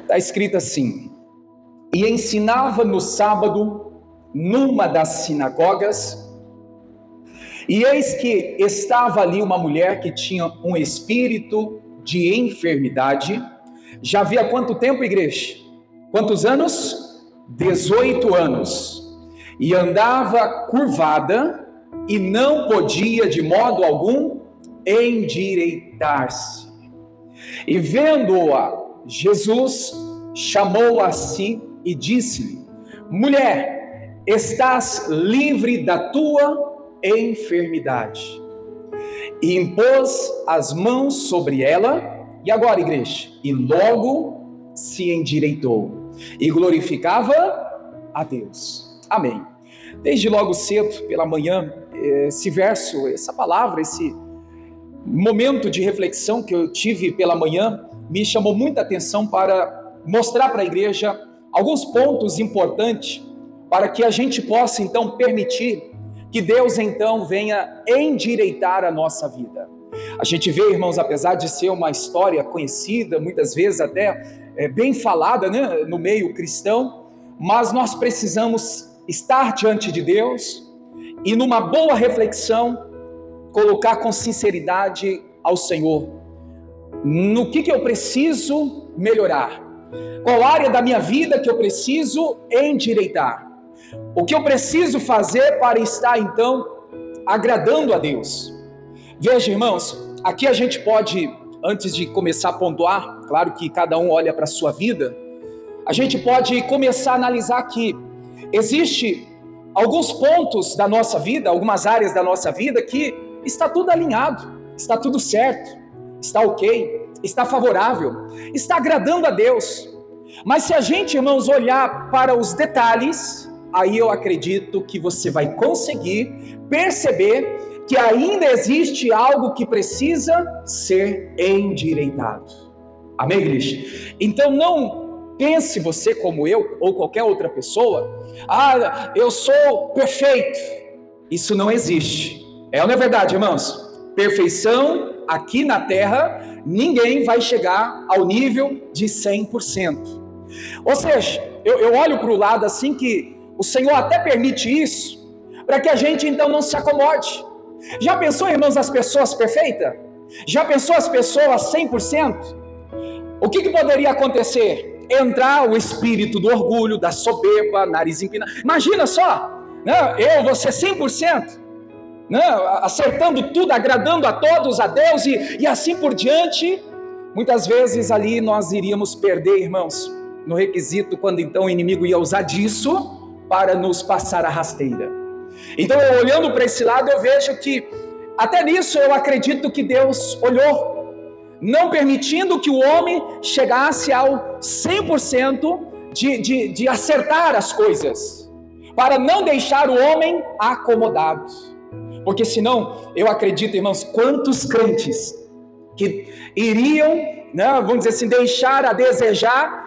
Está escrito assim: e ensinava no sábado numa das sinagogas, e eis que estava ali uma mulher que tinha um espírito de enfermidade. Já havia quanto tempo, igreja? Quantos anos? 18 anos. E andava curvada e não podia de modo algum endireitar-se. E vendo-a, Jesus chamou a si e disse-lhe: mulher, estás livre da tua enfermidade. E impôs as mãos sobre ela, e agora, igreja? E logo se endireitou e glorificava a Deus. Amém. Desde logo cedo, pela manhã, esse verso, essa palavra, esse momento de reflexão que eu tive pela manhã, me chamou muita atenção para mostrar para a igreja alguns pontos importantes para que a gente possa então permitir que Deus então venha endireitar a nossa vida. A gente vê, irmãos, apesar de ser uma história conhecida, muitas vezes até bem falada, né, no meio cristão, mas nós precisamos estar diante de Deus e numa boa reflexão colocar com sinceridade ao Senhor: no que eu preciso melhorar? Qual área da minha vida que eu preciso endireitar? O que eu preciso fazer para estar então agradando a Deus? Veja, irmãos, aqui a gente pode, antes de começar a pontuar, claro que cada um olha para a sua vida, a gente pode começar a analisar que existe alguns pontos da nossa vida, algumas áreas da nossa vida que está tudo alinhado, está tudo certo, está ok, está favorável, está agradando a Deus. Mas se a gente, irmãos, olhar para os detalhes, aí eu acredito que você vai conseguir perceber que ainda existe algo que precisa ser endireitado. Amém, igreja? Então não pense você como eu ou qualquer outra pessoa: eu sou perfeito. Isso não existe. É ou não é verdade, irmãos? Perfeição aqui na terra, ninguém vai chegar ao nível de 100%. Ou seja, eu olho para o lado assim que o Senhor até permite isso, para que a gente então não se acomode. Já pensou, irmãos, as pessoas perfeitas? Já pensou as pessoas 100%? O que poderia acontecer? Entrar o espírito do orgulho, da soberba, nariz empinado. Imagina só, né? Você 100%, né? Acertando tudo, agradando a todos, a Deus e assim por diante. Muitas vezes ali nós iríamos perder, irmãos, no requisito, quando então o inimigo ia usar disso para nos passar a rasteira. Então, eu olhando para esse lado, eu vejo que até nisso eu acredito que Deus olhou, não permitindo que o homem chegasse ao 100% de acertar as coisas, para não deixar o homem acomodado. Porque senão, eu acredito, irmãos, quantos crentes que iriam, né, vamos dizer assim, deixar a desejar,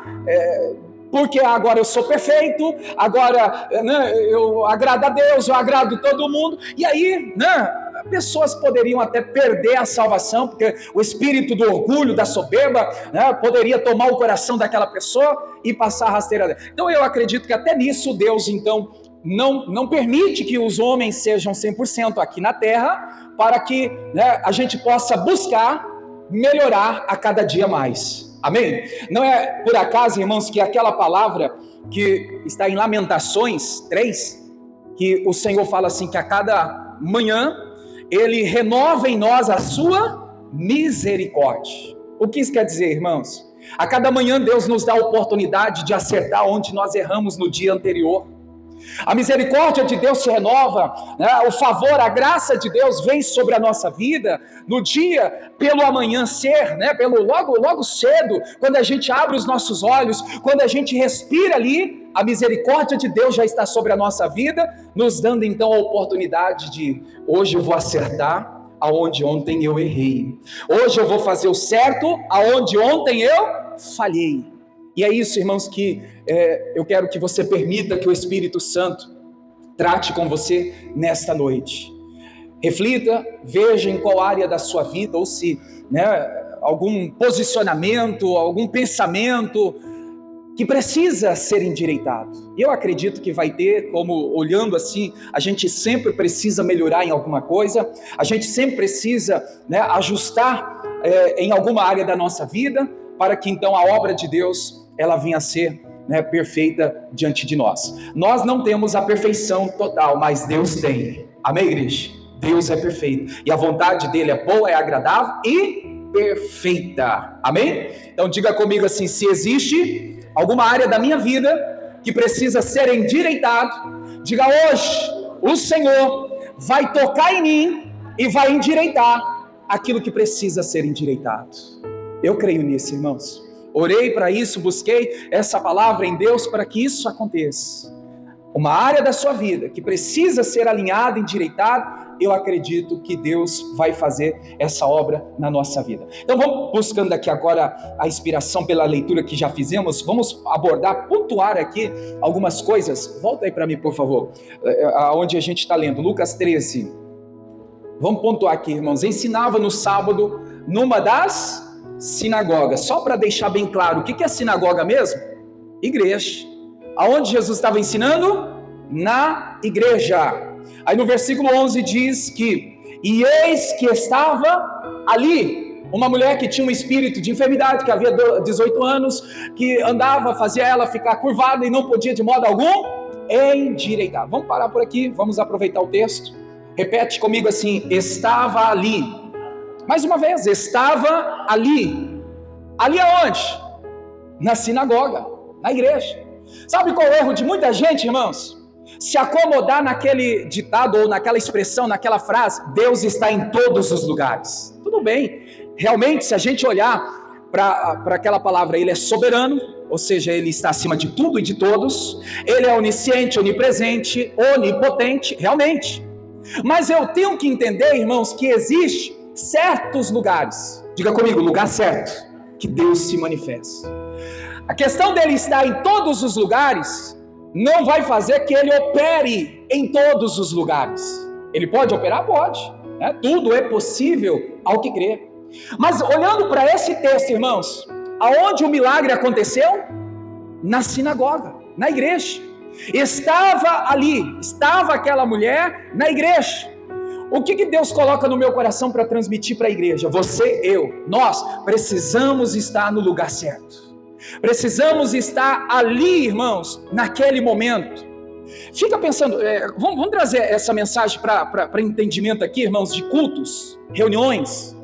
porque agora eu sou perfeito, agora, né, eu agrado a Deus, eu agrado todo mundo, e aí, né, pessoas poderiam até perder a salvação, porque o espírito do orgulho, da soberba, né, poderia tomar o coração daquela pessoa e passar a rasteira dela. Então eu acredito que até nisso Deus então não permite que os homens sejam 100% aqui na terra, para que, né, a gente possa buscar melhorar a cada dia mais. Amém? Não é por acaso, irmãos, que aquela palavra que está em Lamentações 3, que o Senhor fala assim, que a cada manhã Ele renova em nós a sua misericórdia. O que isso quer dizer, irmãos? A cada manhã Deus nos dá a oportunidade de acertar onde nós erramos no dia anterior. A misericórdia de Deus se renova, né? O favor, a graça de Deus vem sobre a nossa vida no dia, pelo amanhecer, né? Pelo logo cedo, quando a gente abre os nossos olhos, quando a gente respira ali, a misericórdia de Deus já está sobre a nossa vida, nos dando então a oportunidade de: hoje eu vou acertar aonde ontem eu errei, hoje eu vou fazer o certo aonde ontem eu falhei. E é isso, irmãos, que eu quero que você permita que o Espírito Santo trate com você nesta noite. Reflita, veja em qual área da sua vida, ou se, né, algum posicionamento, algum pensamento que precisa ser endireitado. Eu acredito que vai ter, como olhando assim, a gente sempre precisa melhorar em alguma coisa, a gente sempre precisa, né, ajustar em alguma área da nossa vida, para que então a obra de Deus, ela venha a ser, né, perfeita diante de nós. Nós não temos a perfeição total, mas Deus tem. Amém, igreja? Deus é perfeito, e a vontade dele é boa, é agradável e perfeita. Amém? Então diga comigo assim: se existe alguma área da minha vida que precisa ser endireitado, diga: hoje o Senhor vai tocar em mim e vai endireitar aquilo que precisa ser endireitado. Eu creio nisso, irmãos. Orei para isso, busquei essa palavra em Deus para que isso aconteça. Uma área da sua vida que precisa ser alinhada, endireitada, eu acredito que Deus vai fazer essa obra na nossa vida. Então vamos buscando aqui agora a inspiração pela leitura que já fizemos, vamos abordar, pontuar aqui algumas coisas. Volta aí para mim, por favor, aonde a gente está lendo, Lucas 13. Vamos pontuar aqui, irmãos. Ensinava no sábado numa das sinagogas. Só para deixar bem claro, o que é sinagoga mesmo? Igreja. Aonde Jesus estava ensinando? Na igreja. Aí no versículo 11 diz que: e eis que estava ali uma mulher que tinha um espírito de enfermidade, que havia 18 anos, que andava, fazia ela ficar curvada e não podia de modo algum endireitar. Vamos parar por aqui, vamos aproveitar o texto. Repete comigo assim: estava ali. Mais uma vez, estava ali. Ali aonde? Na sinagoga, na igreja. Sabe qual é o erro de muita gente, irmãos? Se acomodar naquele ditado ou naquela expressão, naquela frase: Deus está em todos os lugares. Tudo bem, realmente, se a gente olhar para aquela palavra, Ele é soberano, ou seja, Ele está acima de tudo e de todos. Ele é onisciente, onipresente, onipotente, realmente. Mas eu tenho que entender, irmãos, que existe certos lugares, diga comigo, lugar certo, que Deus se manifesta. A questão dele estar em todos os lugares não vai fazer que ele opere em todos os lugares. Ele pode operar? Pode, né? Tudo é possível ao que crê. Mas olhando para esse texto, irmãos, aonde o milagre aconteceu? Na sinagoga, na igreja. Estava ali, estava aquela mulher na igreja. O que Deus coloca no meu coração para transmitir para a igreja? Você, eu, nós precisamos estar no lugar certo. Precisamos estar ali, irmãos, naquele momento. Fica pensando, vamos trazer essa mensagem para entendimento aqui, irmãos, de cultos, reuniões.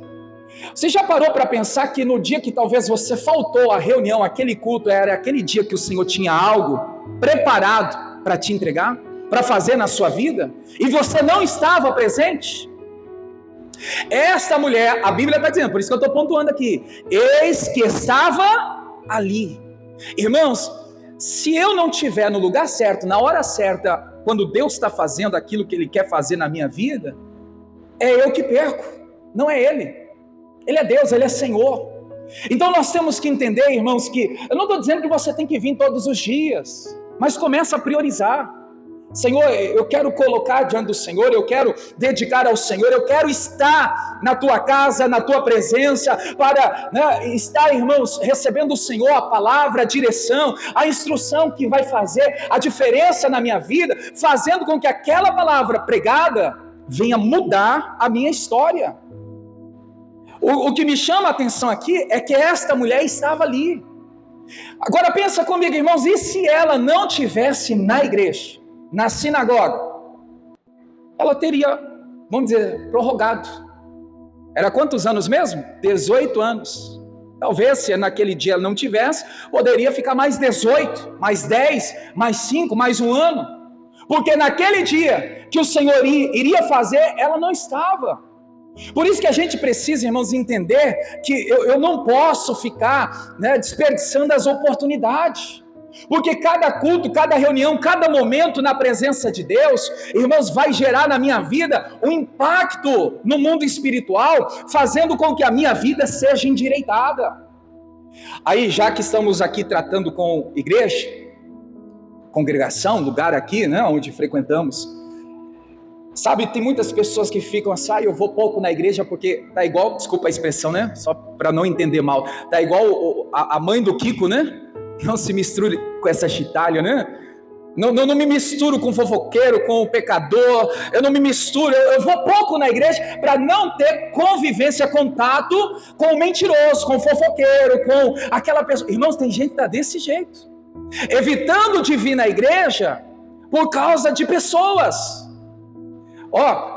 Você já parou para pensar que no dia que talvez você faltou à reunião, aquele culto, era aquele dia que o Senhor tinha algo preparado para te entregar, para fazer na sua vida, e você não estava presente? Esta mulher, a Bíblia está dizendo, por isso que eu estou pontuando aqui: eis que estava ali. Irmãos, se eu não estiver no lugar certo, na hora certa, quando Deus está fazendo aquilo que Ele quer fazer na minha vida, é eu que perco, não é Ele. Ele é Deus, Ele é Senhor. Então nós temos que entender, irmãos, que eu não estou dizendo que você tem que vir todos os dias, mas começa a priorizar. Senhor, eu quero colocar diante do Senhor, eu quero dedicar ao Senhor, eu quero estar na tua casa, na tua presença, para, né, estar, irmãos, recebendo do Senhor a palavra, a direção, a instrução que vai fazer a diferença na minha vida, fazendo com que aquela palavra pregada venha mudar a minha história. O que me chama a atenção aqui é que esta mulher estava ali. Agora pensa comigo, irmãos, e se ela não tivesse na igreja, na sinagoga? Ela teria, vamos dizer, prorrogado. Era quantos anos mesmo? 18 anos. Talvez, se naquele dia ela não tivesse, poderia ficar mais 18, mais 10, mais 5, mais um ano. Porque naquele dia que o Senhor iria fazer, ela não estava. Por isso que a gente precisa, irmãos, entender que eu não posso ficar, né, desperdiçando as oportunidades. Porque cada culto, cada reunião, cada momento na presença de Deus, irmãos, vai gerar na minha vida um impacto no mundo espiritual, fazendo com que a minha vida seja endireitada. Aí, já que estamos aqui tratando com igreja, congregação, lugar aqui, né, onde frequentamos, sabe, tem muitas pessoas que ficam assim: eu vou pouco na igreja porque tá igual, desculpa a expressão, né, só para não entender mal, tá igual a mãe do Kiko, né? Não se misture com essa chitalha, né? Não me misturo com o fofoqueiro, com o pecador. Eu não me misturo, eu vou pouco na igreja para não ter convivência, contato com o mentiroso, com o fofoqueiro, com aquela pessoa. Irmãos, tem gente que está desse jeito, evitando de vir na igreja por causa de pessoas.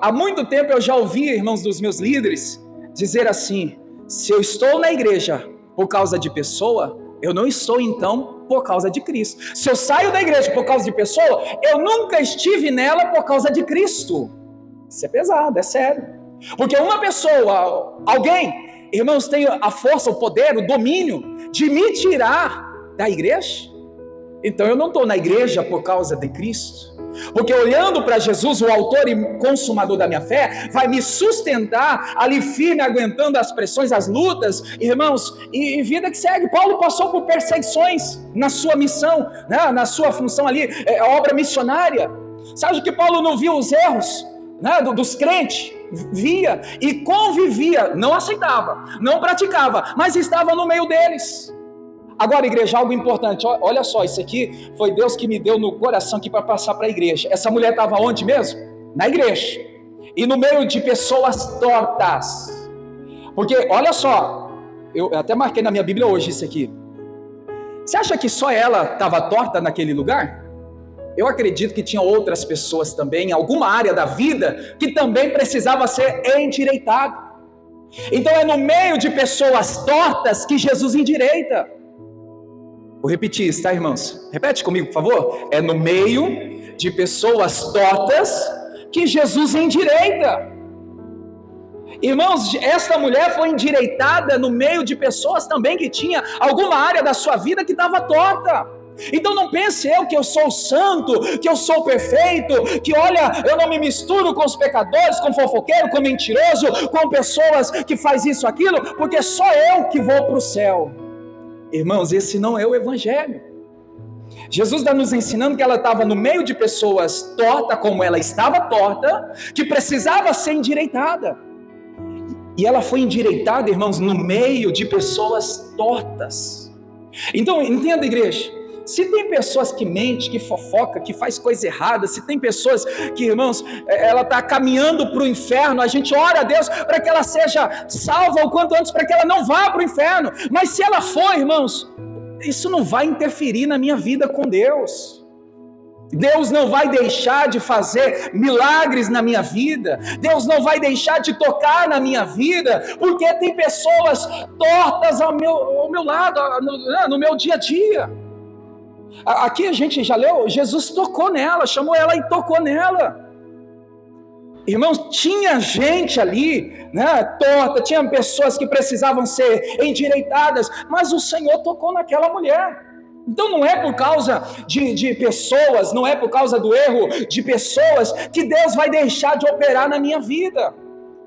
Há muito tempo eu já ouvi, irmãos, dos meus líderes dizer assim: se eu estou na igreja por causa de pessoa, eu não estou então por causa de Cristo. Se eu saio da igreja por causa de pessoa, eu nunca estive nela por causa de Cristo. Isso é pesado, é sério. Porque uma pessoa, alguém, irmãos, tem a força, o poder, o domínio de me tirar da igreja. Então eu não estou na igreja por causa de Cristo. Porque olhando para Jesus, o autor e consumador da minha fé, vai me sustentar ali firme, aguentando as pressões, as lutas, irmãos, e vida que segue. Paulo passou por perseguições na sua missão, né, na sua função ali, obra missionária. Sabe que Paulo não viu os erros, né, dos crentes? Via e convivia, não aceitava, não praticava, mas estava no meio deles. Agora, igreja, algo importante, olha só, isso aqui foi Deus que me deu no coração aqui para passar para a igreja. Essa mulher estava onde mesmo? Na igreja, e no meio de pessoas tortas, porque, olha só, eu até marquei na minha Bíblia hoje isso aqui. Você acha que só ela estava torta naquele lugar? Eu acredito que tinha outras pessoas também, em alguma área da vida, que também precisava ser endireitado. Então é no meio de pessoas tortas que Jesus endireita. Vou repetir isso, tá, irmãos? Repete comigo, por favor. É no meio de pessoas tortas que Jesus endireita. Irmãos, esta mulher foi endireitada no meio de pessoas também que tinha alguma área da sua vida que estava torta. Então não pense que eu sou santo, que eu sou perfeito, que olha, eu não me misturo com os pecadores, com fofoqueiro, com mentiroso, com pessoas que faz isso, aquilo, porque só eu que vou para o céu. Irmãos, esse não é o evangelho. Jesus está nos ensinando que ela estava no meio de pessoas tortas, como ela estava torta, que precisava ser endireitada. E ela foi endireitada, irmãos, no meio de pessoas tortas. Então, entenda, igreja, se tem pessoas que mentem, que fofoca, que faz coisa errada, se tem pessoas que, irmãos, ela está caminhando para o inferno, a gente ora a Deus para que ela seja salva o quanto antes, para que ela não vá para o inferno. Mas se ela for, irmãos, isso não vai interferir na minha vida com Deus. Deus não vai deixar de fazer milagres na minha vida. Deus não vai deixar de tocar na minha vida, porque tem pessoas tortas ao meu lado, no meu dia a dia. Aqui a gente já leu, Jesus tocou nela, chamou ela e tocou nela. Irmãos, tinha gente ali, né, torta, tinha pessoas que precisavam ser endireitadas, mas o Senhor tocou naquela mulher. Então não é por causa de pessoas, não é por causa do erro de pessoas que Deus vai deixar de operar na minha vida.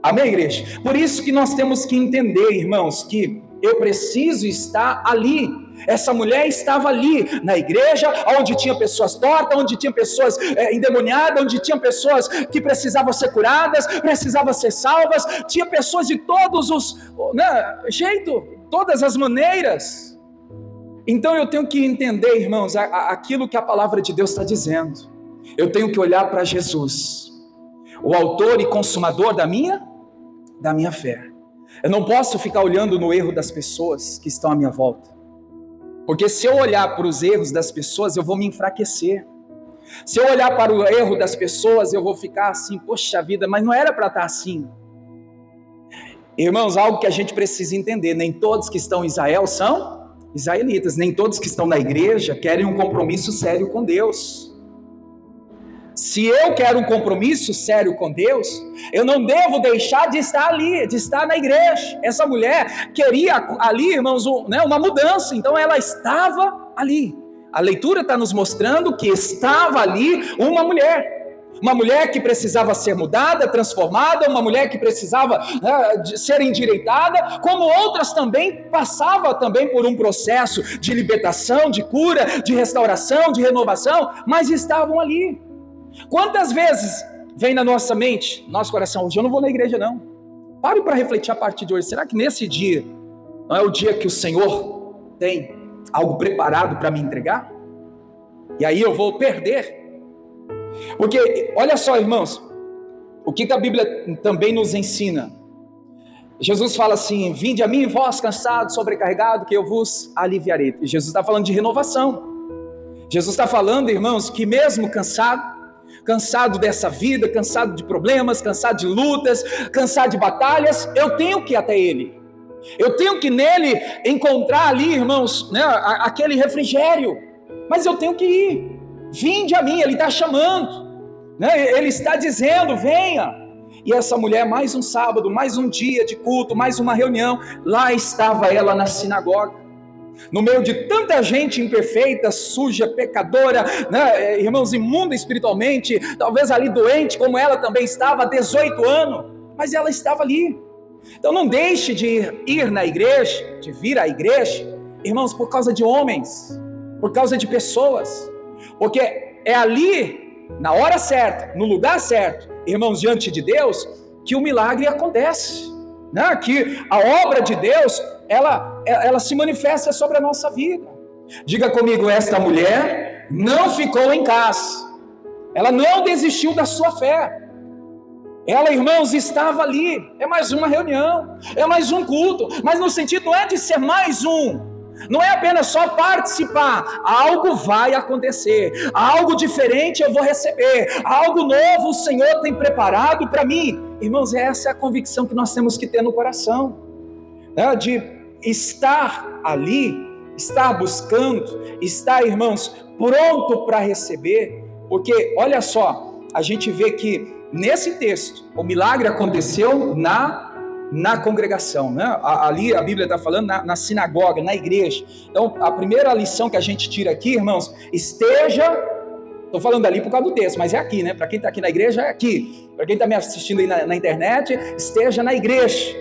Amém, igreja? Por isso que nós temos que entender, irmãos, que eu preciso estar ali. Essa mulher estava ali, na igreja, onde tinha pessoas tortas, onde tinha pessoas endemoniadas, onde tinha pessoas que precisavam ser curadas, precisavam ser salvas, tinha pessoas de todos os jeitos, todas as maneiras. Então eu tenho que entender, irmãos, aquilo que a palavra de Deus está dizendo. Eu tenho que olhar para Jesus, o autor e consumador da minha fé. Eu não posso ficar olhando no erro das pessoas que estão à minha volta. Porque se eu olhar para os erros das pessoas, eu vou me enfraquecer. Se eu olhar para o erro das pessoas, eu vou ficar assim, poxa vida, mas não era para estar assim. Irmãos, algo que a gente precisa entender, nem todos que estão em Israel são israelitas, nem todos que estão na igreja querem um compromisso sério com Deus. Se eu quero um compromisso sério com Deus, eu não devo deixar de estar ali, de estar na igreja. Essa mulher queria ali, irmãos, uma mudança, então ela estava ali. A leitura está nos mostrando que estava ali uma mulher que precisava ser mudada, transformada, uma mulher que precisava ser endireitada, como outras também passavam também por um processo de libertação, de cura, de restauração, de renovação, mas estavam ali. Quantas vezes vem na nossa mente, nosso coração, hoje eu não vou na igreja não. Pare para refletir a partir de hoje, será que nesse dia não é o dia que o Senhor tem algo preparado para me entregar? E aí eu vou perder. Porque, olha só, irmãos, o que a Bíblia também nos ensina? Jesus fala assim: vinde a mim, vós cansados, sobrecarregados, que eu vos aliviarei. E Jesus está falando de renovação. Jesus está falando, irmãos, que mesmo cansado dessa vida, cansado de problemas, cansado de lutas, cansado de batalhas, eu tenho que ir até Ele. Eu tenho que nele encontrar ali, irmãos, né, aquele refrigério. Mas eu tenho que ir. Vinde a mim, Ele está chamando, né? Ele está dizendo: venha. E essa mulher, mais um sábado, mais um dia de culto, mais uma reunião, lá estava ela na sinagoga, no meio de tanta gente imperfeita, suja, pecadora, né, irmãos, imunda espiritualmente, talvez ali doente, como ela também estava há 18 anos, mas ela estava ali. Então não deixe de ir na igreja, de vir à igreja, irmãos, por causa de homens, por causa de pessoas, porque é ali, na hora certa, no lugar certo, irmãos, diante de Deus, que o milagre acontece, né? Que a obra de Deus, ela se manifesta sobre a nossa vida. Diga comigo: esta mulher não ficou em casa, ela não desistiu da sua fé. Ela, irmãos, estava ali. É mais uma reunião, é mais um culto, mas no sentido não é de ser mais um, não é apenas só participar. Algo vai acontecer, algo diferente eu vou receber, algo novo o Senhor tem preparado para mim. Irmãos, essa é a convicção que nós temos que ter no coração, né? De estar ali, estar buscando, estar, irmãos, pronto para receber. Porque olha só, a gente vê que nesse texto o milagre aconteceu na congregação, né? Ali a Bíblia está falando na sinagoga, na igreja. Então a primeira lição que a gente tira aqui, irmãos, estou falando ali por causa do texto, mas é aqui, né? Para quem está aqui na igreja, é aqui. Para quem está me assistindo aí na internet, esteja na igreja,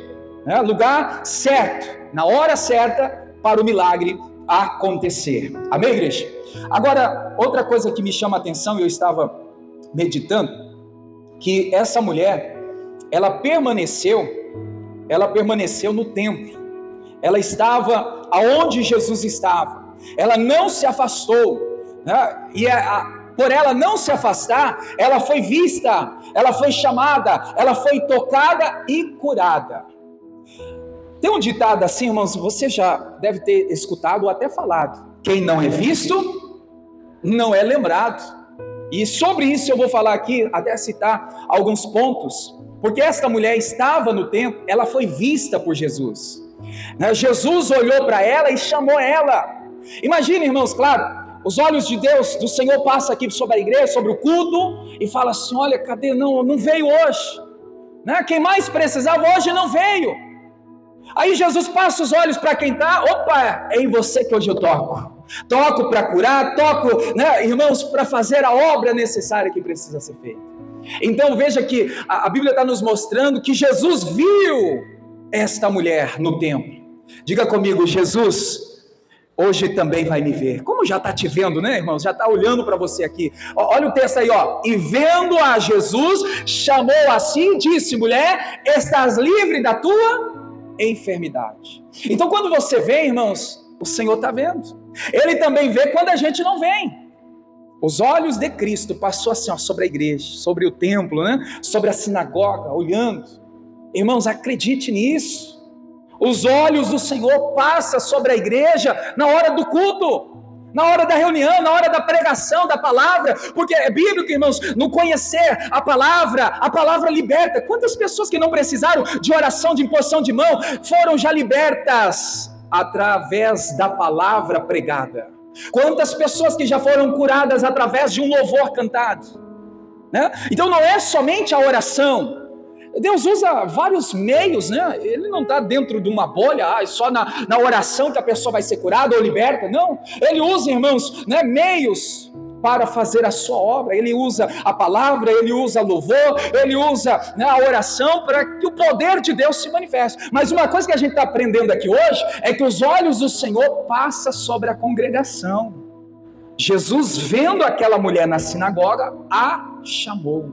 né? Lugar certo, na hora certa, para o milagre acontecer. Amém, igreja? Agora, outra coisa que me chama a atenção, e eu estava meditando, que essa mulher, ela permaneceu no templo, ela estava aonde Jesus estava, ela não se afastou, né? E por ela não se afastar, ela foi vista, ela foi chamada, ela foi tocada e curada. Tem um ditado assim, irmãos, você já deve ter escutado ou até falado: quem não é visto, não é lembrado. E sobre isso eu vou falar aqui, até citar alguns pontos, porque esta mulher estava no templo, ela foi vista por Jesus, né? Jesus olhou para ela e chamou ela. Imagina, irmãos, claro, os olhos de Deus, do Senhor, passam aqui sobre a igreja, sobre o culto, e fala assim: olha, cadê? Não veio hoje, né? Quem mais precisava hoje não veio. Aí Jesus passa os olhos para quem está: opa, é em você que hoje eu toco para curar, né, irmãos, para fazer a obra necessária que precisa ser feita. Então veja que a Bíblia está nos mostrando que Jesus viu esta mulher no templo. Diga comigo: Jesus hoje também vai me ver. Como já está te vendo, né, irmãos? Já está olhando para você aqui. Olha o texto aí, ó. E vendo a Jesus, chamou assim e disse: mulher, estás livre da tua enfermidade. Então quando você vem, irmãos, o Senhor está vendo. Ele também vê quando a gente não vem. Os olhos de Cristo passou assim, ó, sobre a igreja, sobre o templo, né? Sobre a sinagoga, olhando. Irmãos, acredite nisso. Os olhos do Senhor passam sobre a igreja na hora do culto, na hora da reunião, na hora da pregação da palavra, porque é bíblico, irmãos, no conhecer a palavra liberta. Quantas pessoas que não precisaram de oração, de imposição de mão, foram já libertas através da palavra pregada? Quantas pessoas que já foram curadas através de um louvor cantado, né? Então não é somente a oração. Deus usa vários meios, né? Ele não está dentro de uma bolha, só na oração que a pessoa vai ser curada ou liberta. Não, Ele usa, irmãos, né, meios para fazer a sua obra. Ele usa a palavra, Ele usa louvor, Ele usa, né, a oração para que o poder de Deus se manifeste. Mas uma coisa que a gente está aprendendo aqui hoje é que os olhos do Senhor passam sobre a congregação. Jesus, vendo aquela mulher na sinagoga, a chamou,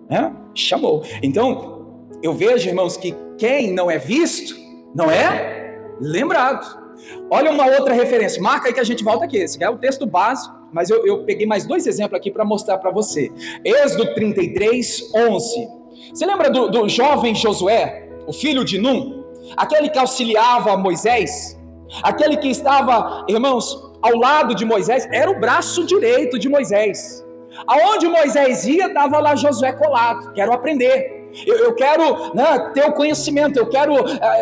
né? Chamou. Então eu vejo, irmãos, que quem não é visto não é lembrado. Olha uma outra referência, marca aí que a gente volta aqui. Esse é o texto básico, mas eu peguei mais 2 exemplos aqui para mostrar para você. Êxodo 33, 11. Você lembra do jovem Josué, o filho de Num? Aquele que auxiliava Moisés? Aquele que estava, irmãos, ao lado de Moisés? Era o braço direito de Moisés. Aonde Moisés ia, estava lá Josué colado. Quero aprender. Eu quero, né, ter o conhecimento. Eu quero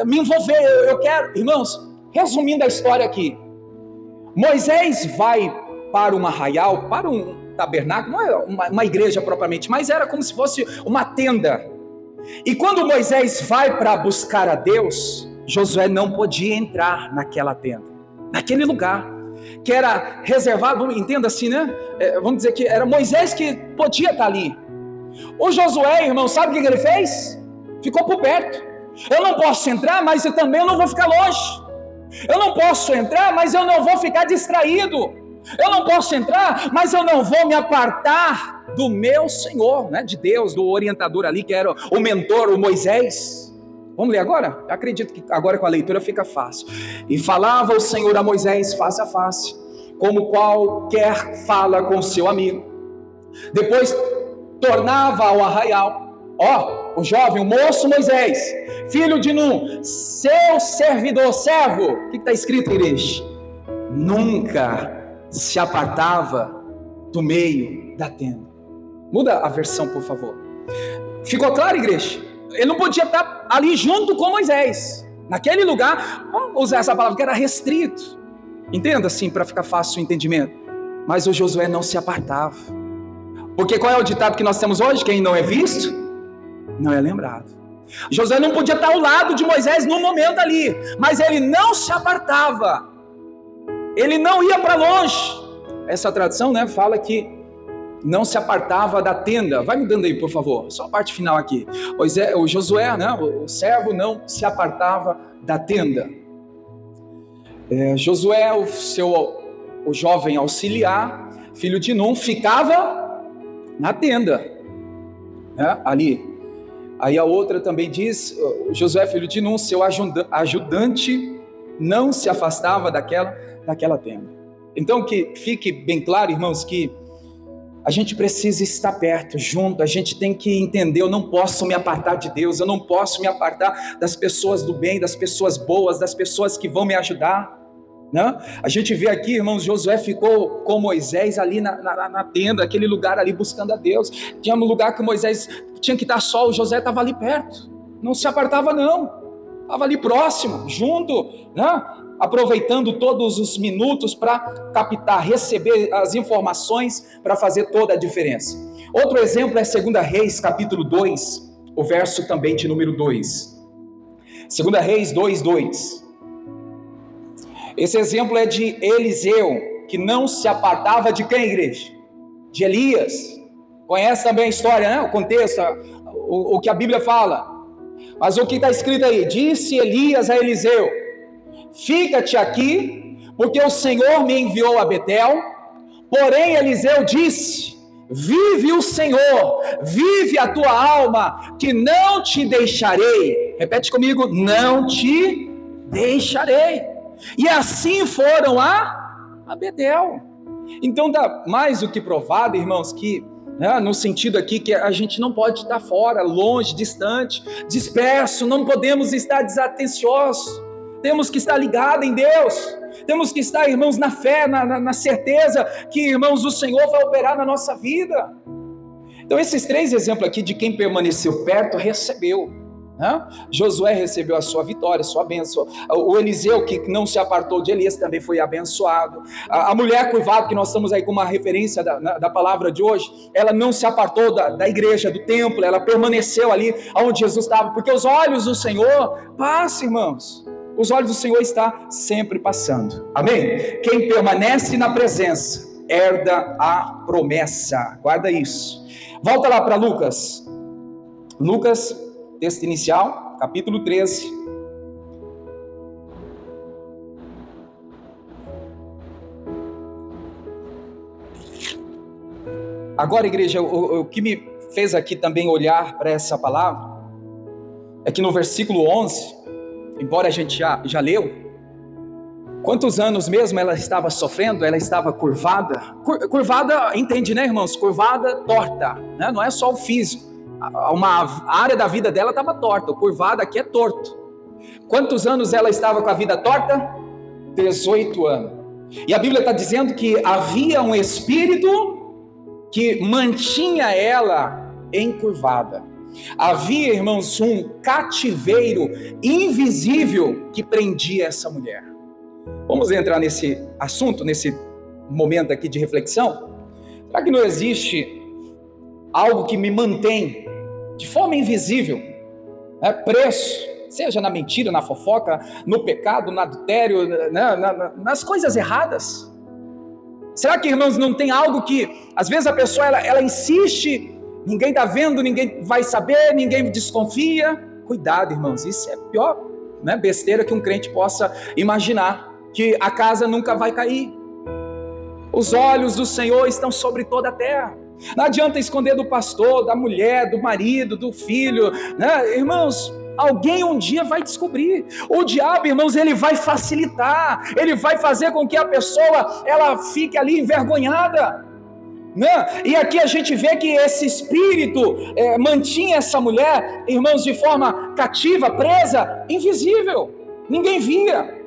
me envolver. Eu quero... Irmãos, resumindo a história aqui. Moisés vai para um arraial, para um tabernáculo. Não é uma igreja propriamente, mas era como se fosse uma tenda. E quando Moisés vai para buscar a Deus, Josué não podia entrar naquela tenda, naquele lugar que era reservado, entenda assim, né? Vamos dizer que era Moisés que podia estar ali. O Josué, irmão, sabe o que ele fez? Ficou por perto. Eu não posso entrar, mas eu também não vou ficar longe. Eu não posso entrar, mas eu não vou ficar distraído. Eu não posso entrar, mas eu não vou me apartar do meu Senhor, né? De Deus, do orientador ali, que era o mentor, o Moisés. Vamos ler agora? Eu acredito que agora com a leitura fica fácil. E falava o Senhor a Moisés face a face, como qualquer fala com seu amigo. Depois tornava ao arraial. O jovem, o moço Moisés, filho de Num, seu servidor, servo. O que está escrito, igreja? Nunca se apartava do meio da tenda. Muda a versão, por favor. Ficou claro, igreja? Ele não podia estar ali junto com Moisés. Naquele lugar, vamos usar essa palavra, que era restrito. Entenda assim, para ficar fácil o entendimento. Mas o Josué não se apartava. Porque qual é o ditado que nós temos hoje? Quem não é visto, não é lembrado. Josué não podia estar ao lado de Moisés no momento ali. Mas ele não se apartava. Ele não ia para longe. Essa tradução, né, fala que não se apartava da tenda. Vai me dando aí, por favor. Só a parte final aqui. O Josué, né, o servo, não se apartava da tenda. Josué, o jovem auxiliar, filho de Num, ficava na tenda, né, ali. Aí a outra também diz, Josué, filho de Num, seu ajudante, não se afastava daquela tenda. Então que fique bem claro, irmãos, que a gente precisa estar perto, junto. A gente tem que entender, eu não posso me apartar de Deus, eu não posso me apartar das pessoas do bem, das pessoas boas, das pessoas que vão me ajudar, né? A gente vê aqui, irmãos, Josué ficou com Moisés ali na tenda, aquele lugar ali buscando a Deus. Tinha um lugar que Moisés tinha que estar só, o Josué estava ali perto, não se apartava não, estava ali próximo, junto, né? Aproveitando todos os minutos para captar, receber as informações para fazer toda a diferença. Outro exemplo é 2 Reis, capítulo 2, o verso também de número 2. 2 Reis 2, 2. Esse exemplo é de Eliseu, que não se apartava de quem, igreja? De Elias. Conhece também a história, né? O contexto, o que a Bíblia fala. Mas o que está escrito aí? Disse Elias a Eliseu: fica-te aqui, porque o Senhor me enviou a Betel. Porém Eliseu disse: vive o Senhor, vive a tua alma, que não te deixarei. Repete comigo: não te deixarei. E assim foram a Betel. Então dá mais do que provado, irmãos, que, né, no sentido aqui que a gente não pode estar fora, longe, distante, disperso. Não podemos estar desatenciosos. Temos que estar ligados em Deus. Temos que estar, irmãos, na fé, na certeza que, irmãos, o Senhor vai operar na nossa vida. Então esses 3 exemplos aqui de quem permaneceu perto recebeu, né? Josué recebeu a sua vitória, a sua bênção. O Eliseu, que não se apartou de Elias, também foi abençoado. A mulher curvada, que nós estamos aí com uma referência da palavra de hoje, ela não se apartou da igreja, do templo. Ela permaneceu ali onde Jesus estava, porque os olhos do Senhor passam, irmãos. Os olhos do Senhor estão sempre passando. Amém? Quem permanece na presença herda a promessa. Guarda isso. Volta lá para Lucas. Lucas, texto inicial, capítulo 13. Agora, igreja, o que me fez aqui também olhar para essa palavra é que no versículo 11, embora a gente já leu, Quantos anos mesmo ela estava sofrendo? Ela estava curvada. Curvada, entende, né, irmãos? Curvada, torta, né? Não é só o físico. Uma área da vida dela estava torta. O curvada aqui é torto. Quantos anos ela estava com a vida torta? 18 anos. E a Bíblia está dizendo que havia um espírito que mantinha ela encurvada. Havia, irmãos, um cativeiro invisível que prendia essa mulher. Vamos entrar nesse assunto, nesse momento aqui de reflexão? Será que não existe algo que me mantém de forma invisível, preso, seja na mentira, na fofoca, no pecado, no adultério, nas coisas erradas? Será que, irmãos, não tem algo que, às vezes a pessoa, ela insiste, ninguém está vendo, ninguém vai saber, ninguém desconfia? Cuidado, irmãos, isso é a pior besteira que um crente possa imaginar, que a casa nunca vai cair. Os olhos do Senhor estão sobre toda a terra. Não adianta esconder do pastor, da mulher, do marido, do filho, né? Irmãos, alguém um dia vai descobrir. O diabo, irmãos, ele vai facilitar, ele vai fazer com que a pessoa, ela fique ali envergonhada, né? E aqui a gente vê que esse espírito mantinha essa mulher, irmãos, de forma cativa, presa, invisível, ninguém via.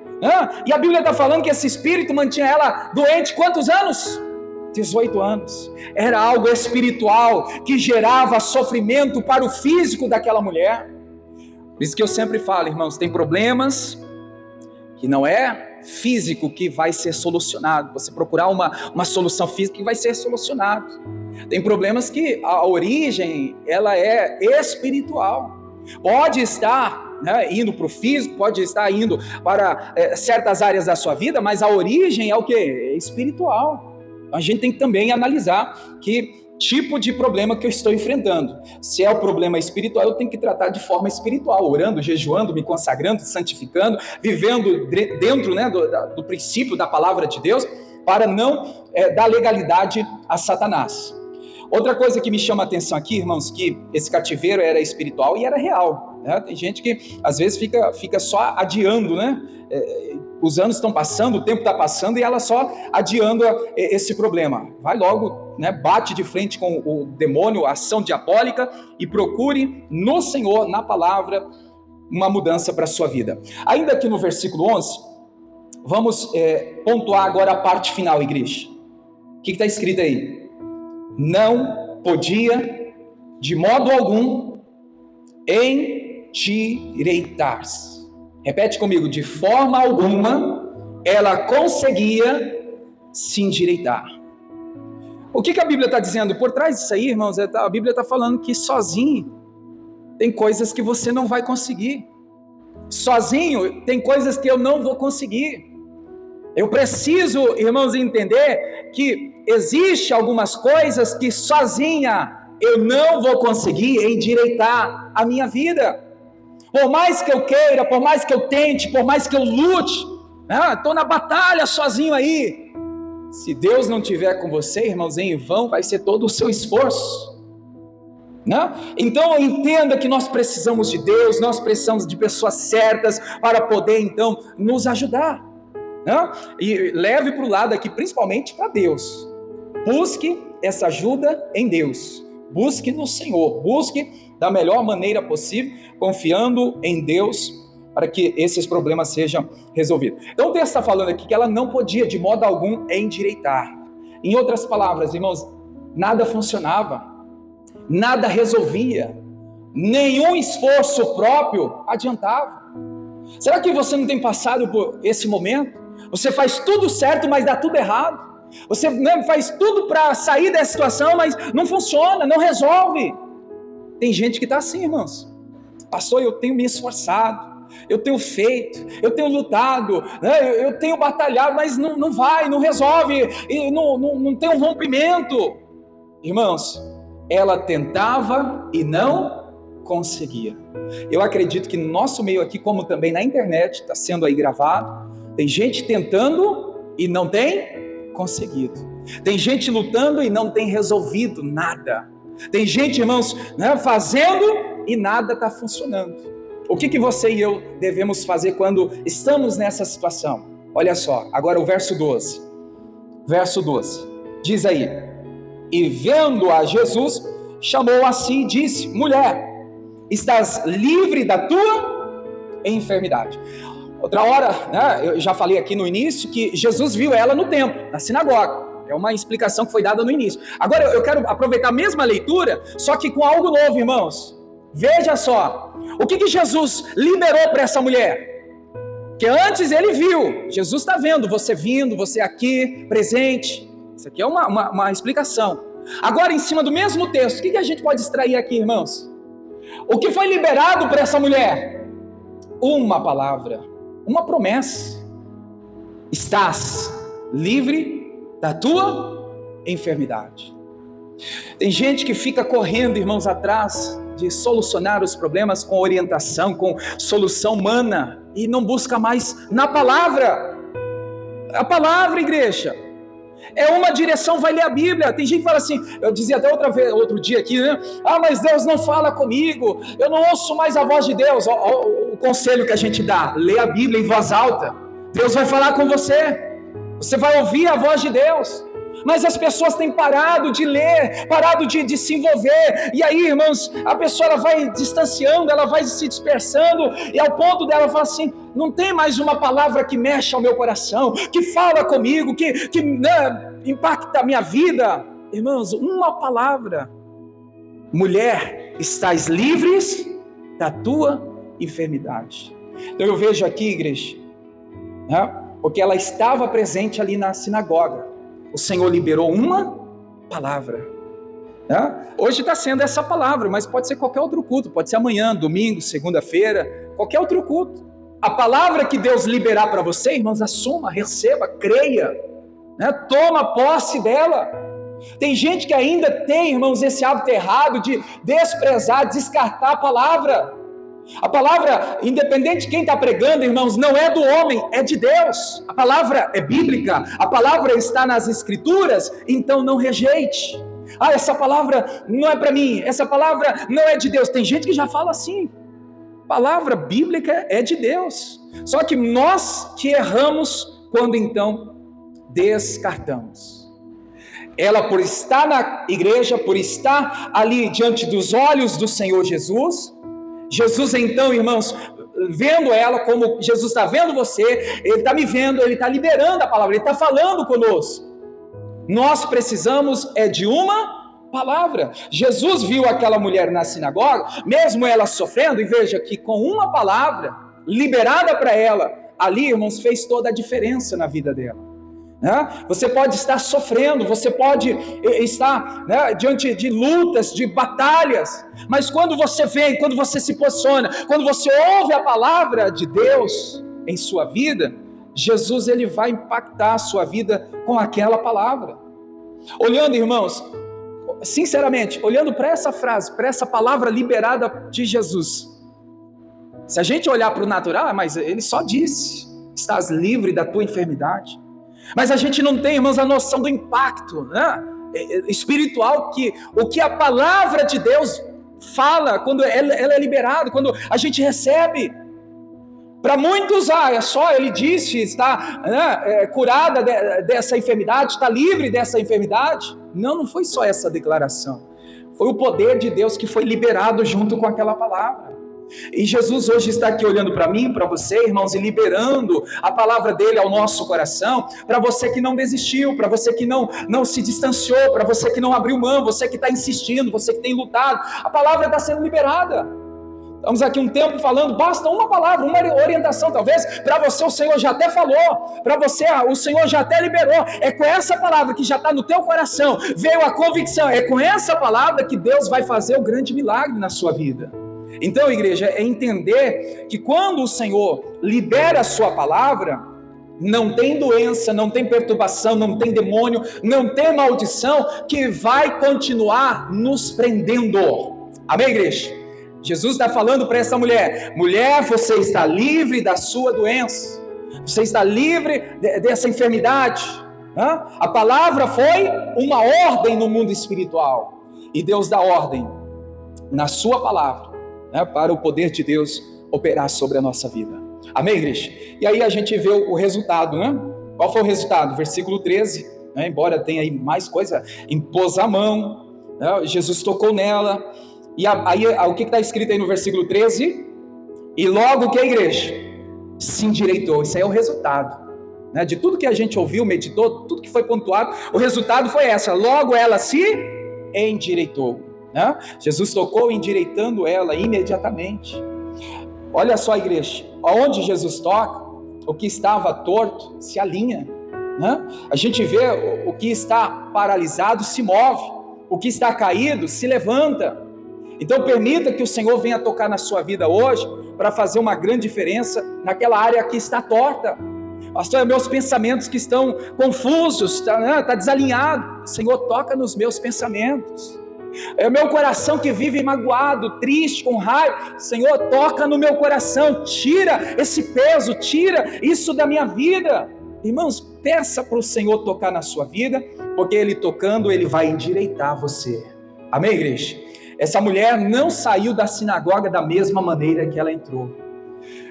E a Bíblia está falando que esse espírito mantinha ela doente quantos anos? 18 anos. Era algo espiritual que gerava sofrimento para o físico daquela mulher. Por isso que eu sempre falo, irmãos, tem problemas que não é físico que vai ser solucionado. Você procurar uma solução física que vai ser solucionado. Tem problemas que a origem, ela é espiritual. Pode estar indo para o físico, pode estar indo para certas áreas da sua vida, mas a origem é o que? É espiritual. A gente tem que também analisar que tipo de problema que eu estou enfrentando. Se é o problema espiritual, eu tenho que tratar de forma espiritual, orando, jejuando, me consagrando, santificando, vivendo dentro do princípio da palavra de Deus, para não dar legalidade a Satanás. Outra coisa que me chama a atenção aqui, irmãos, que esse cativeiro era espiritual e era real, né? Tem gente que às vezes fica só adiando, né? Os anos estão passando, o tempo está passando e ela só adiando esse problema. Vai logo, bate de frente com o demônio, a ação diabólica, e procure no Senhor, na palavra, uma mudança para a sua vida. Ainda aqui no versículo 11, vamos pontuar agora a parte final, igreja. O que está escrito aí? Não podia, de modo algum, endireitar-se. Repete comigo, de forma alguma, ela conseguia se endireitar. O que a Bíblia está dizendo? Por trás disso aí, irmãos, a Bíblia está falando que sozinho tem coisas que você não vai conseguir. Sozinho tem coisas que eu não vou conseguir. Eu preciso, irmãos, entender que existe algumas coisas que sozinha eu não vou conseguir endireitar a minha vida. Por mais que eu queira, por mais que eu tente, por mais que eu lute, estou na batalha sozinho aí. Se Deus não estiver com você, irmãos, em vão vai ser todo o seu esforço. Então entenda que nós precisamos de Deus, nós precisamos de pessoas certas para poder então nos ajudar. E leve para o lado aqui, principalmente para Deus. Busque essa ajuda em Deus. Busque no Senhor. Busque da melhor maneira possível, confiando em Deus, para que esses problemas sejam resolvidos. Então o texto está falando aqui que ela não podia de modo algum endireitar. Em outras palavras, irmãos, nada funcionava, nada resolvia, nenhum esforço próprio adiantava. Será que você não tem passado por esse momento? Você faz tudo certo, mas dá tudo errado. Você faz tudo para sair dessa situação, mas não funciona, não resolve. Tem gente que está assim, irmãos. Pastor, eu tenho me esforçado, eu tenho feito, eu tenho lutado, eu tenho batalhado, mas não vai, não resolve, e não tem um rompimento. Irmãos, ela tentava e não conseguia. Eu acredito que no nosso meio aqui, como também na internet, está sendo aí gravado, tem gente tentando e não tem conseguido. Tem gente lutando e não tem resolvido nada. Tem gente, irmãos, fazendo e nada está funcionando. O que você e eu devemos fazer quando estamos nessa situação? Olha só, agora o verso 12. Verso 12. Diz aí: e vendo-a Jesus, chamou a si e disse: mulher, estás livre da tua enfermidade. Outra hora, né, eu já falei aqui no início que Jesus viu ela no templo, na sinagoga. É uma explicação que foi dada no início. Agora eu quero aproveitar a mesma leitura, só que com algo novo, irmãos. Veja só, o que Jesus liberou para essa mulher? Que antes ele viu, Jesus está vendo você vindo, você aqui, presente. Isso aqui é uma explicação. Agora, em cima do mesmo texto, o que a gente pode extrair aqui, irmãos? O que foi liberado para essa mulher? Uma palavra, uma promessa: estás livre da tua enfermidade. Tem gente que fica correndo, irmãos, atrás de solucionar os problemas com orientação, com solução humana, e não busca mais na palavra. A palavra, igreja, é uma direção. Vai ler a Bíblia. Tem gente que fala assim, eu dizia até outro dia aqui, né? Mas Deus não fala comigo, eu não ouço mais a voz de Deus. O conselho que a gente dá: lê a Bíblia em voz alta. Deus vai falar com você, você vai ouvir a voz de Deus. Mas as pessoas têm parado de ler, parado de se envolver, e aí, irmãos, a pessoa ela vai distanciando, ela vai se dispersando, e ao ponto dela falar assim: não tem mais uma palavra que mexe ao meu coração, que fala comigo, que impacta a minha vida. Irmãos, uma palavra: mulher, estás livres da tua enfermidade. Então eu vejo aqui, igreja, né, porque ela estava presente ali na sinagoga. O Senhor liberou uma palavra. Né? Hoje está sendo essa palavra, mas pode ser qualquer outro culto. Pode ser amanhã, domingo, segunda-feira, qualquer outro culto. A palavra que Deus liberar para você, irmãos, assuma, receba, creia, né? Toma posse dela. Tem gente que ainda tem, irmãos, esse hábito errado de desprezar, descartar a palavra. A palavra, independente de quem está pregando, irmãos, não é do homem, é de Deus. A palavra é bíblica, a palavra está nas escrituras, então não rejeite. Essa palavra não é para mim, essa palavra não é de Deus. Tem gente que já fala assim. Palavra bíblica é de Deus. Só que nós que erramos quando então descartamos. Ela, por estar na igreja, por estar ali diante dos olhos do Senhor Jesus, então, irmãos, vendo ela como Jesus está vendo você, Ele está me vendo, Ele está liberando a palavra, Ele está falando conosco. Nós precisamos de uma palavra. Jesus viu aquela mulher na sinagoga, mesmo ela sofrendo, e veja que com uma palavra liberada para ela, ali, irmãos, fez toda a diferença na vida dela. Você pode estar sofrendo, você pode estar, né, diante de lutas, de batalhas, mas quando você vem, quando você se posiciona, quando você ouve a palavra de Deus em sua vida, Jesus ele vai impactar a sua vida com aquela palavra. Olhando, irmãos, sinceramente, olhando para essa frase, para essa palavra liberada de Jesus, se a gente olhar para o natural, mas ele só disse: estás livre da tua enfermidade. Mas a gente não tem, irmãos, a noção do impacto, né, espiritual, o que a palavra de Deus fala quando ela é liberada, quando a gente recebe. Para muitos, é só ele disse, está, né, curada dessa enfermidade, está livre dessa enfermidade. Não foi só essa declaração, foi o poder de Deus que foi liberado junto com aquela palavra. E Jesus hoje está aqui olhando para mim, para você, irmãos, e liberando a palavra dele ao nosso coração, para você que não desistiu, para você que não se distanciou, para você que não abriu mão, você que está insistindo, você que tem lutado, a palavra está sendo liberada. Estamos aqui um tempo falando, basta uma palavra, uma orientação, talvez para você o Senhor já até falou, para você o Senhor já até liberou. É com essa palavra que já está no teu coração, veio a convicção, é com essa palavra que Deus vai fazer o grande milagre na sua vida. Então, igreja, é entender que quando o Senhor libera a sua palavra, não tem doença, não tem perturbação, não tem demônio, não tem maldição que vai continuar nos prendendo. Amém, igreja? Jesus está falando para essa mulher: mulher, você está livre da sua doença, você está livre dessa enfermidade. A palavra foi uma ordem no mundo espiritual, e Deus dá ordem na sua palavra, para o poder de Deus operar sobre a nossa vida. Amém, igreja? E aí a gente vê o resultado, né? Qual foi o resultado? Versículo 13, né? Embora tenha aí mais coisa, impôs a mão, né? Jesus tocou nela, e aí o que está escrito aí no versículo 13? E logo que a igreja se endireitou. Isso aí é o resultado, né? De tudo que a gente ouviu, meditou, tudo que foi pontuado, o resultado foi essa: logo ela se endireitou, né? Jesus tocou endireitando ela imediatamente. Olha só, igreja, aonde Jesus toca, o que estava torto se alinha, né? A gente vê o que está paralisado se move, o que está caído se levanta. Então permita que o Senhor venha tocar na sua vida hoje, para fazer uma grande diferença naquela área que está torta. Pastor, é meus pensamentos que estão confusos, está desalinhado. Senhor, toca nos meus pensamentos. É o meu coração que vive magoado, triste, com raiva. Senhor, toca no meu coração, tira esse peso, tira isso da minha vida. Irmãos, peça para o Senhor tocar na sua vida, porque Ele tocando, Ele vai endireitar você. Amém, igreja? Essa mulher não saiu da sinagoga da mesma maneira que ela entrou.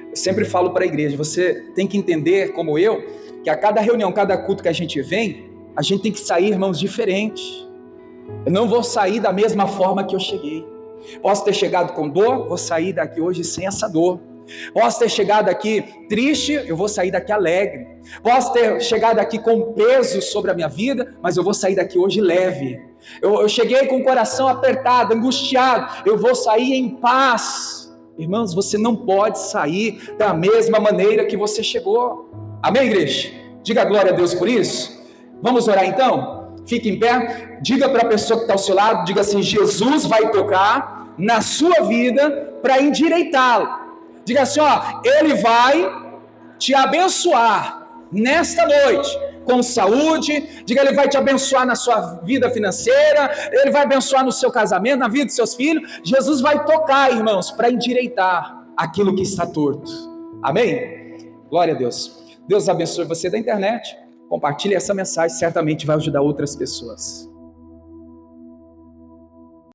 Eu sempre falo para a igreja, você tem que entender, como eu, que a cada reunião, cada culto que a gente vem, a gente tem que sair, irmãos, diferente. Eu não vou sair da mesma forma que eu cheguei. Posso ter chegado com dor, vou sair daqui hoje sem essa dor. Posso ter chegado aqui triste, eu vou sair daqui alegre. Posso ter chegado aqui com peso sobre a minha vida, mas eu vou sair daqui hoje leve. Eu cheguei com o coração apertado, angustiado, eu vou sair em paz. Irmãos, você não pode sair da mesma maneira que você chegou. Amém, igreja? Diga glória a Deus por isso. Vamos orar então? Fique em pé, diga para a pessoa que está ao seu lado, diga assim: Jesus vai tocar na sua vida para endireitá-la. Diga assim, ó, Ele vai te abençoar nesta noite com saúde. Diga, Ele vai te abençoar na sua vida financeira, Ele vai abençoar no seu casamento, na vida dos seus filhos. Jesus vai tocar, irmãos, para endireitar aquilo que está torto. Amém? Glória a Deus. Deus abençoe você da internet. Compartilhe essa mensagem, certamente vai ajudar outras pessoas.